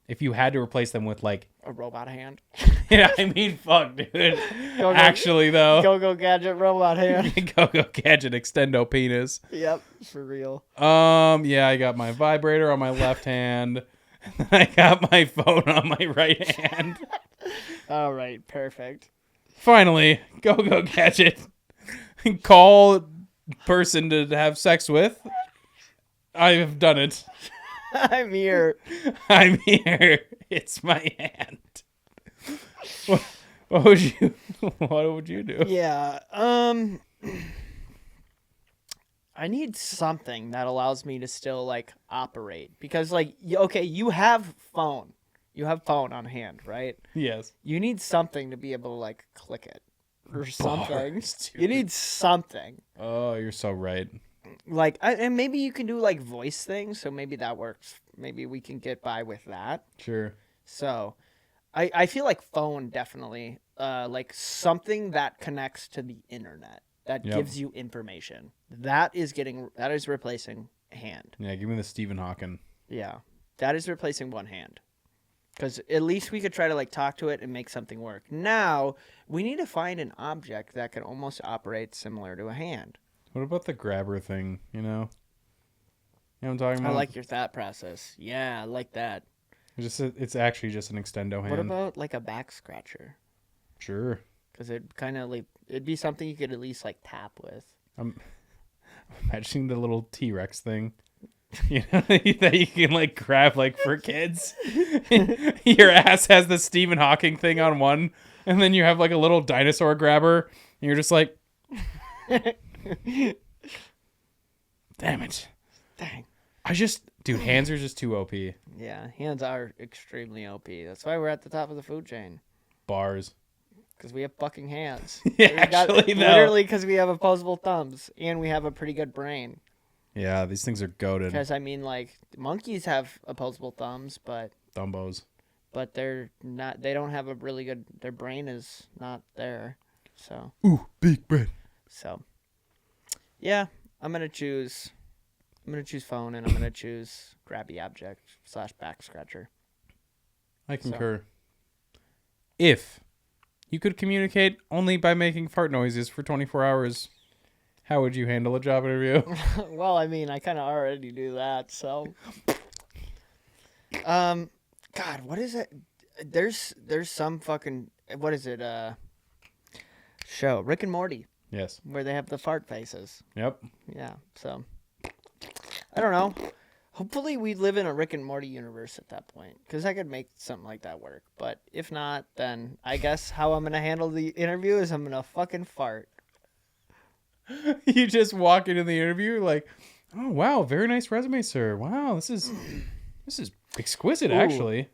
If you had to replace them with like A robot hand. yeah, I mean fuck, dude. Go. Actually though. Go gadget robot hand. Go gadget extendo penis. Yep, for real. Yeah, I got my vibrator on my left hand. And then I got my phone on my right hand. All right, perfect. Finally, go gadget. Call person to have sex with. I have done it. I'm here. I'm here. It's my hand. What would you do? Yeah. I need something that allows me to still like operate because like okay, you have phone. You have phone on hand, right? Yes. You need something to be able to like click it or something. Bars, dude. You need something. Oh, you're so right. Like and maybe you can do like voice things, so maybe that works. Maybe we can get by with that. Sure. So I feel like phone definitely like something that connects to the internet that Yep. gives you information. That is replacing hand. Yeah, give me the Stephen Hawking. Yeah. That is replacing one hand. Cuz at least we could try to like talk to it and make something work. Now, we need to find an object that can almost operate similar to a hand. What about the grabber thing, you know? You know what I'm talking I about? like your thought process. Yeah, I like that. It's actually just an extendo hand. What about like a back scratcher? Sure. Because it'd be something you could at least like tap with. I'm imagining the little T-Rex thing. You know, that you can like grab like for kids. Your ass has the Stephen Hawking thing on one, and then you have like a little dinosaur grabber, and you're just like, damn it. Dang. Dude, hands are just too OP. Yeah, hands are extremely OP. That's why we're at the top of the food chain. Bars. Because we have fucking hands. Yeah, actually, though. Literally because we have opposable thumbs and we have a pretty good brain. Yeah, these things are goated. Because, I mean, like, monkeys have opposable thumbs, but Dumbos. they're not, they don't have a really good, their brain is not there. So, Ooh, big bread. so, yeah, I'm going to choose phone and I'm going to choose grabby object / back scratcher. I concur. If you could communicate only by making fart noises for 24 hours, how would you handle a job interview? Well, I mean, I kind of already do that, so. God, what is it? There's some fucking, what is it? Show Rick and Morty Yes. where they have the fart faces. Yep. Yeah, so I don't know. Hopefully, we live in a Rick and Morty universe at that point, because I could make something like that work. But if not, then I guess how I'm gonna handle the interview is I'm gonna fucking fart. You just walk into the interview like, oh wow, very nice resume, sir. Wow, this is exquisite, Ooh. actually.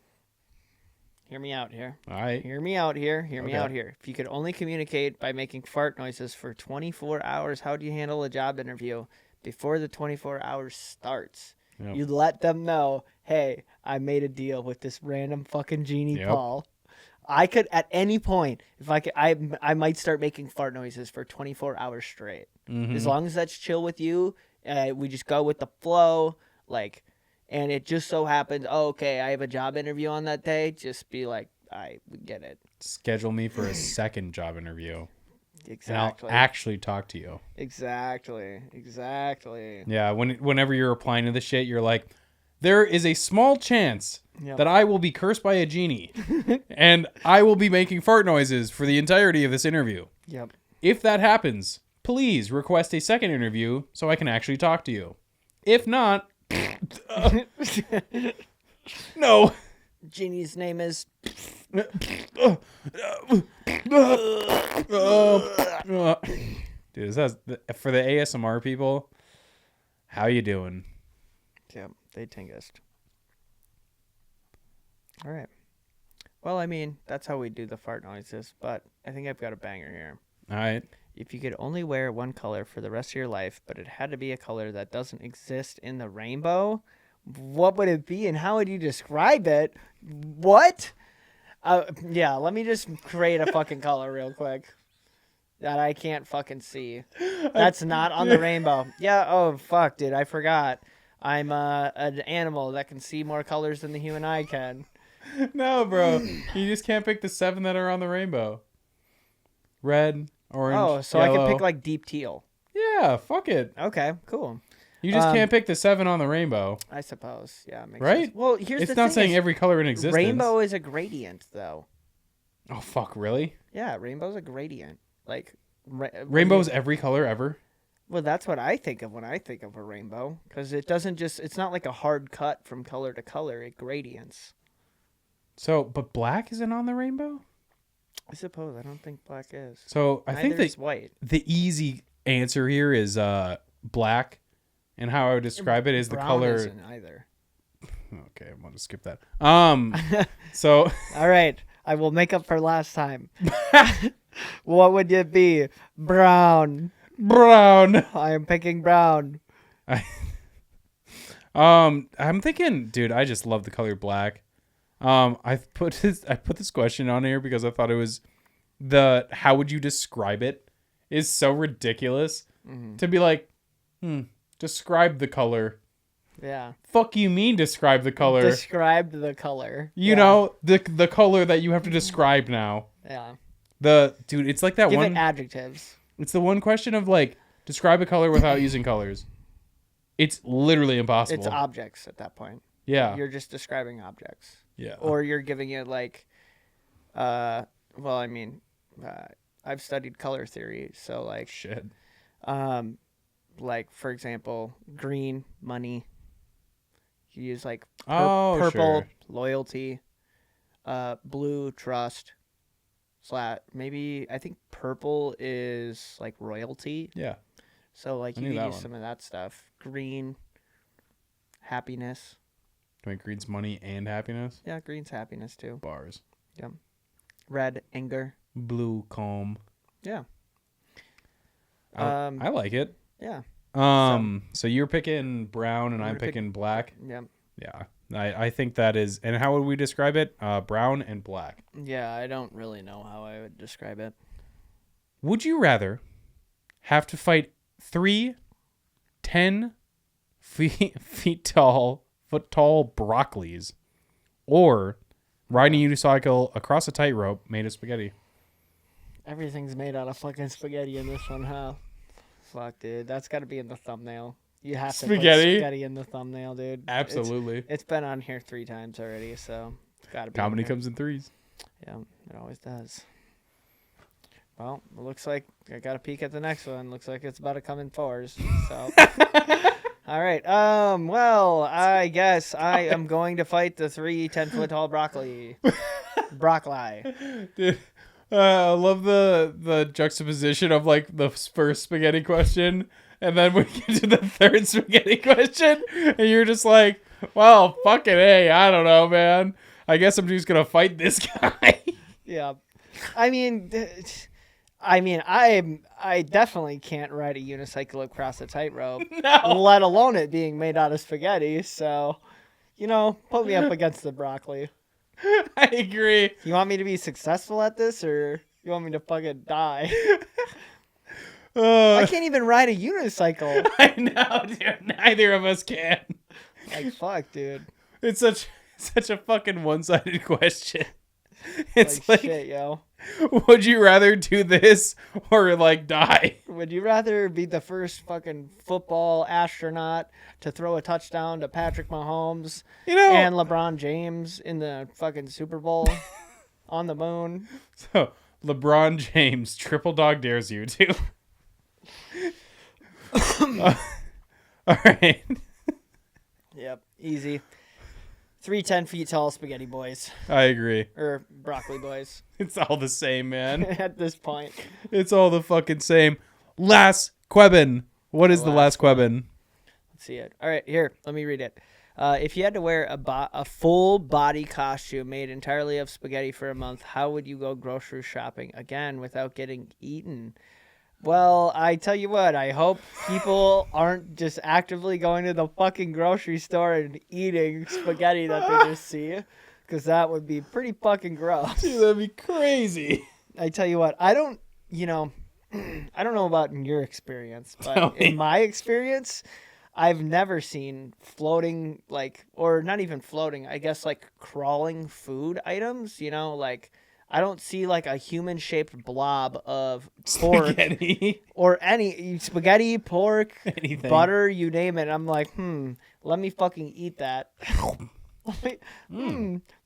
Hear me out here. All right. Hear me out here. Hear me Okay. out here. If you could only communicate by making fart noises for 24 hours, how do you handle a job interview before the 24 hours starts? Yep. You let them know, hey, I made a deal with this random fucking genie Yep. Paul. I could, at any point, if I could, I might start making fart noises for 24 hours straight. Mhm. As long as that's chill with you, we just go with the flow, like, and it just so happens, oh, okay, I have a job interview on that day. Just be like, we get it. Schedule me for a second job interview, Exactly. and I'll actually talk to you. Exactly. Yeah, whenever you're applying to the shit, you're like, there is a small chance Yep. that I will be cursed by a genie, and I will be making fart noises for the entirety of this interview. Yep. If that happens, please request a second interview so I can actually talk to you. If not, no. Genie's name is. Dude, this has, for the ASMR people, how you doing? Yep. They tingest. All right. Well, I mean, that's how we do the fart noises, but I think I've got a banger here. All right. If you could only wear one color for the rest of your life, but it had to be a color that doesn't exist in the rainbow, what would it be and how would you describe it? What? Yeah, let me just create a fucking color real quick that I can't fucking see. That's not on the rainbow. Yeah, oh, fuck, dude, I forgot. I'm an animal that can see more colors than the human eye can. No, bro. You just can't pick the 7 that are on the rainbow. Red, orange, Oh, so yellow. I can pick like deep teal. Yeah, fuck it. Okay, cool. You just can't pick the 7 on the rainbow. I suppose. Yeah, makes Right? sense. Well, here's It's the not thing saying is every color in existence. rainbow is a gradient, though. Oh, fuck, really? Yeah, rainbow's a gradient. Like Rainbow's every color ever? Well, that's what I think of when I think of a rainbow, because it doesn't just. It's not like a hard cut from color to color. It gradients. So, but black isn't on the rainbow? I suppose. I don't think black is. So, I think Neither is white. the easy answer here is black. And how I would describe it is the Brown color. isn't either. Okay, I'm going to skip that. So. All right, I will make up for last time. What would it be? Brown. Brown. I am picking brown. I'm thinking, dude, I just love the color black. I put this question on here because I thought it was how would you describe it is so ridiculous to be like, describe the color. Yeah. Fuck you mean describe the color? Described the color. You know, the color that you have to describe now. Yeah. Dude, it's like that Give one. it adjectives. It's the one question of like, describe a color without using colors. It's literally impossible. It's objects at that point. Yeah. You're just describing objects. Yeah. Or you're giving it like, well, I mean, I've studied color theory, so like, Shit. like for example, green, money. You use like Oh, purple, sure. loyalty, blue, trust. Maybe I think purple is like royalty. Yeah. So like I you knew can that use one. some of that stuff. Green, happiness. Wait, green's money and happiness? Yeah, green's happiness too. Bars. Yep. Red, anger. Blue, calm. Yeah. I like it. Yeah. So you're picking brown and I'm picking black. Yep. Yeah. I think that is. And how would we describe it? Brown and black. Yeah, I don't really know how I would describe it. Would you rather have to fight 3 10 foot tall broccolis or ride a unicycle across a tightrope made of spaghetti? Everything's made out of fucking spaghetti in this one, huh? Fuck, dude. That's got to be in the thumbnail. You have to put Spaghetti? spaghetti in the thumbnail, dude. Absolutely. It's been on here 3 times already, so it's got to be. Comedy on here. comes in threes. Yeah, it always does. Well, it looks like I got a peek at the next one. Looks like it's about to come in 4s. So, all right. Well, I guess I am going to fight the 3 10-foot tall broccoli. Broccoli. Dude, I love the juxtaposition of like the first spaghetti question, and then we get to the third spaghetti question, and you're just like, well, fucking A, I don't know, man. I guess I'm just gonna fight this guy. Yeah. I mean, I definitely can't ride a unicycle across a tightrope, No. let alone it being made out of spaghetti. So, put me up against the broccoli. I agree. You want me to be successful at this, or you want me to fucking die? I can't even ride a unicycle. I know, dude. Neither of us can. Like, fuck, dude. It's such a fucking one-sided question. It's like shit, yo. Would you rather do this or like die? Would you rather be the first fucking football astronaut to throw a touchdown to Patrick Mahomes and LeBron James in the fucking Super Bowl on the moon? So LeBron James triple dog dares you to. All right. Yep, easy. 3 10-feet tall spaghetti boys. I agree. Or broccoli boys. It's all the same, man. At this point. It's all the fucking same. Last Quebin. What is the last Quebin? Let's see it. All right, here. Let me read it. If you had to wear a full body costume made entirely of spaghetti for a month, how would you go grocery shopping again without getting eaten? Well, I tell you what, I hope people aren't just actively going to the fucking grocery store and eating spaghetti that they just see, because that would be pretty fucking gross. Dude, that'd be crazy. I tell you what, I don't know about in your experience, but in my experience, I've never seen floating, like, or not even floating, I guess, like, crawling food items, like, I don't see, like, a human-shaped blob of pork. Spaghetti. Or any spaghetti, pork, Anything. butter, you name it. I'm like, let me fucking eat that.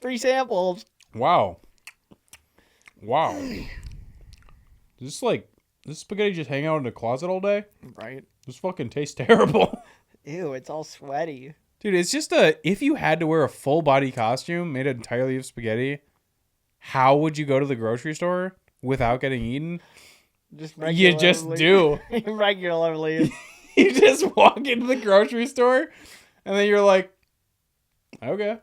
Free samples. Wow. Does this spaghetti just hang out in the closet all day? Right. This fucking tastes terrible. Ew, it's all sweaty. Dude, it's just if you had to wear a full body costume made entirely of spaghetti, how would you go to the grocery store without getting eaten? You just do. Regularly. You just walk into the grocery store and then you're like, okay.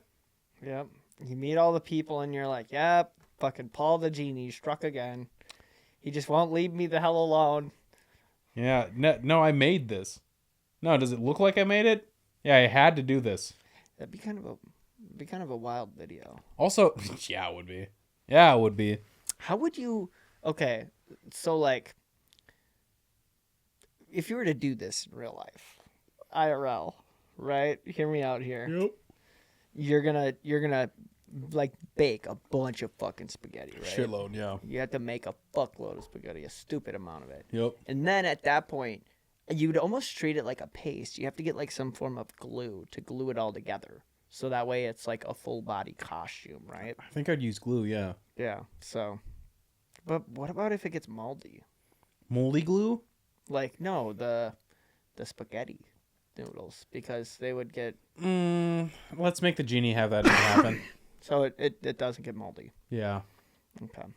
Yep. You meet all the people and you're like, yep, fucking Paul the Genie struck again. He just won't leave me the hell alone. Yeah. No, I made this. No, does it look like I made it? Yeah, I had to do this. That'd be kind of a wild video. Also, yeah, it would be. Yeah, it would be. How would you? Okay, so like, if you were to do this in real life, IRL, right? Hear me out here. Yep. You're gonna like bake a bunch of fucking spaghetti, right? Shitload, yeah. You have to make a fuckload of spaghetti, a stupid amount of it. Yep. And then at that point, you would almost treat it like a paste. You have to get like some form of glue to glue it all together. So that way it's like a full body costume, right? I think I'd use glue, yeah. Yeah. So, but what about if it gets moldy? Moldy glue? Like, no, the spaghetti noodles, because they would get... Let's make the genie have that happen. So it doesn't get moldy. Yeah. Okay.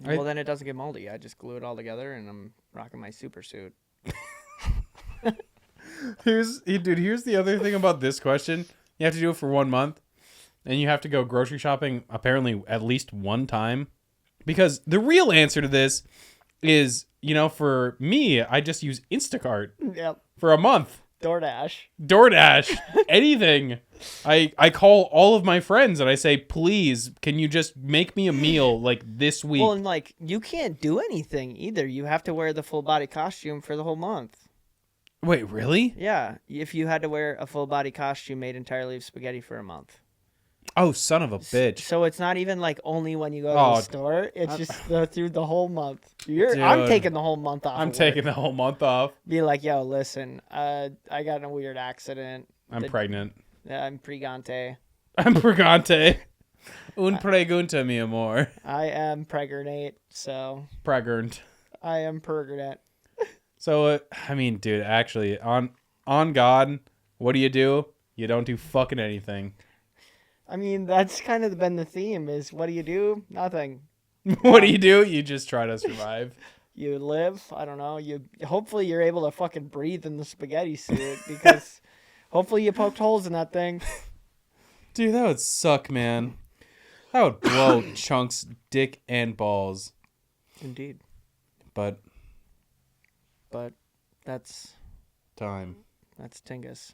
Well, then it doesn't get moldy. I just glue it all together and I'm rocking my super suit. Here's the other thing about this question. You have to do it for 1 month, and you have to go grocery shopping apparently at least one time. Because the real answer to this is, for me, I just use Instacart Yep. for a month. DoorDash. Anything. I call all of my friends and I say, please, can you just make me a meal like this week? Well, and like, you can't do anything either. You have to wear the full body costume for the whole month. Wait, really? Yeah, if you had to wear a full body costume made entirely of spaghetti for a month. Oh, son of a bitch. So it's not even like only when you go to the store. It's just through the whole month. I'm taking the whole month off. I'm taking the whole month off. Be like, yo, listen, I got in a weird accident. I'm pregnant. I'm pregante. I'm pregante. Un pregunta, mi amor. I am pregnant, so. Pregnant. I am pregnant. So, dude, actually, on God, what do? You don't do fucking anything. I mean, that's kind of been the theme is what do? Nothing. What do? You just try to survive. You live. I don't know. Hopefully you're able to fucking breathe in the spaghetti suit because hopefully you poked holes in that thing. Dude, that would suck, man. That would blow Chunk's dick and balls. Indeed. But that's time. That's Tingus.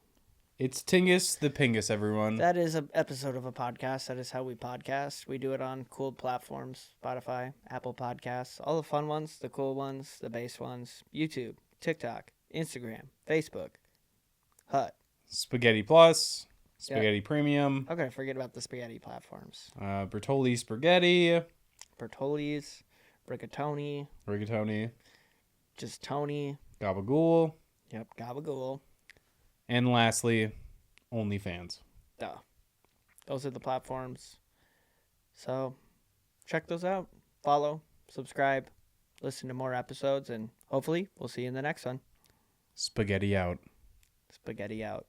It's Tingus the Pingus, everyone. That is an episode of a podcast. That is how we podcast. We do it on cool platforms, Spotify, Apple Podcasts, all the fun ones, the cool ones, the base ones, YouTube, TikTok, Instagram, Facebook, Hut. Spaghetti Plus, Spaghetti Premium. Okay, forget about the spaghetti platforms. Bertolli Spaghetti. Bertolli's, Rigatoni. Just Tony. Gabagool. Yep, Gabagool. And lastly, OnlyFans. Duh. Those are the platforms. So, check those out. Follow, subscribe, listen to more episodes, and hopefully we'll see you in the next one. Spaghetti out. Spaghetti out.